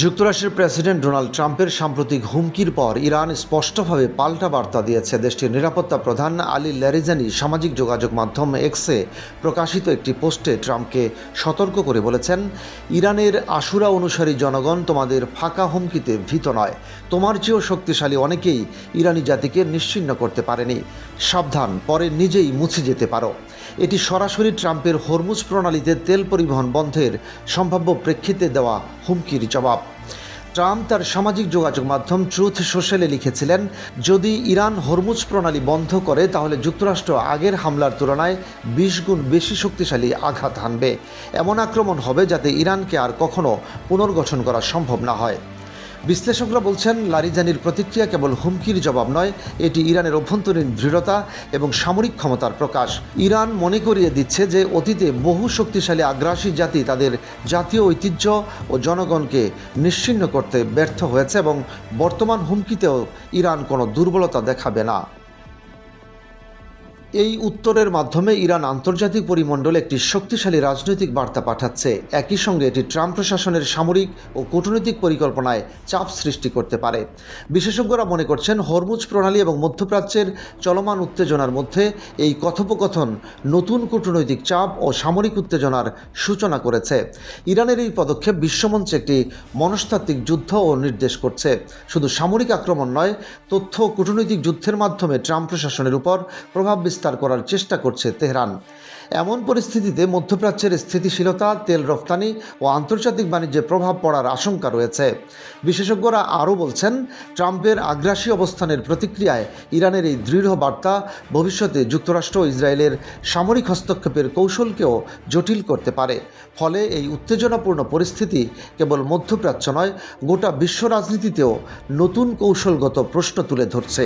যুক্তরাষ্ট্রের president Donald ট্রাম্পের সাম্প্রতিক হুমকির পর ইরান স্পষ্টভাবে পাল্টা বার্তা দিয়েছে। দেশটির নিরাপত্তা প্রধান আলী লারিজানি সামাজিক যোগাযোগ মাধ্যম এক্সে প্রকাশিত একটি পোস্টে ট্রাম্পকে সতর্ক করে বলেছেন, ইরানের আশুরা অনুসারী জনগণ তোমাদের ফাঁকা হুমকিতে ভীত নয়। তোমার চেয়েও শক্তিশালী অনেকেই ইরানি জাতিকে নিশ্চিহ্ন করতে পারেনি। সাবধান, পরে নিজেই মুছে যেতে পারো। এটি সরাসরি ট্রাম্পের হরমুজ প্রণালীতে তেল পরিবহন বন্ধের সম্ভাব্য প্রেক্ষিতে দেওয়া হুমকির জবাব। ট্রাম্প তার সামাজিক যোগাযোগ মাধ্যম ট্রুথ সোশ্যালে লিখেছিলেন, যদি ইরান হরমুজ প্রণালী বন্ধ করে তাহলে যুক্তরাষ্ট্র আগের হামলার তুলনায় 20 গুণ বেশি শক্তিশালী আঘাত হানবে। এমন আক্রমণ হবে যাতে ইরানকে আর কখনো পুনর্গঠন করা সম্ভব না হয়। বিশ্লেষকরা বলছেন, লারিজানির প্রতিক্রিয়া কেবল হুমকির জবাব নয়, এটি ইরানের অভ্যন্তরীণ দৃঢ়তা এবং সামরিক ক্ষমতার প্রকাশ। ইরান মনে করিয়ে দিচ্ছে যে অতীতে বহু শক্তিশালী আগ্রাসী জাতি তাদের জাতীয় ঐতিহ্য ও জনগণকে নিশ্চিহ্ন করতে ব্যর্থ হয়েছে এবং বর্তমান হুমকিতেও ইরান কোনো দুর্বলতা দেখাবে না। এই উত্তরের মাধ্যমে ইরান আন্তর্জাতিক পরিমণ্ডলে একটি শক্তিশালী রাজনৈতিক বার্তা পাঠাচ্ছে। একই সঙ্গে এটি ট্রাম্প প্রশাসনের সামরিক ও কূটনৈতিক পরিকল্পনায় চাপ সৃষ্টি করতে পারে। বিশেষজ্ঞরা মনে করছেন, হরমুজ প্রণালী এবং মধ্যপ্রাচ্যের চলমান উত্তেজনার মধ্যে এই কথোপকথন নতুন কূটনৈতিক চাপ ও সামরিক উত্তেজনার সূচনা করেছে। ইরানের এই পদক্ষেপ বিশ্বমঞ্চে একটি মনস্তাত্ত্বিক যুদ্ধ ও নির্দেশ করছে। শুধু সামরিক আক্রমণ নয়, তথ্য ও কূটনৈতিক যুদ্ধের মাধ্যমে ট্রাম্প প্রশাসনের উপর প্রভাব বিস্তার করার চেষ্টা করছে তেহরান। এমন পরিস্থিতিতে মধ্যপ্রাচ্যের স্থিতিশীলতা, তেল রফতানি ও আন্তর্জাতিক বাণিজ্যে প্রভাব পড়ার আশঙ্কা রয়েছে। বিশেষজ্ঞরা আরও বলছেন, ট্রাম্পের আগ্রাসী অবস্থানের প্রতিক্রিয়ায় ইরানের এই দৃঢ় বার্তা ভবিষ্যতে যুক্তরাষ্ট্র ও ইসরায়েলের সামরিক হস্তক্ষেপের কৌশলকেও জটিল করতে পারে। ফলে এই উত্তেজনাপূর্ণ পরিস্থিতি কেবল মধ্যপ্রাচ্য নয়, গোটা বিশ্ব রাজনীতিতেও নতুন কৌশলগত প্রশ্ন তুলে ধরছে।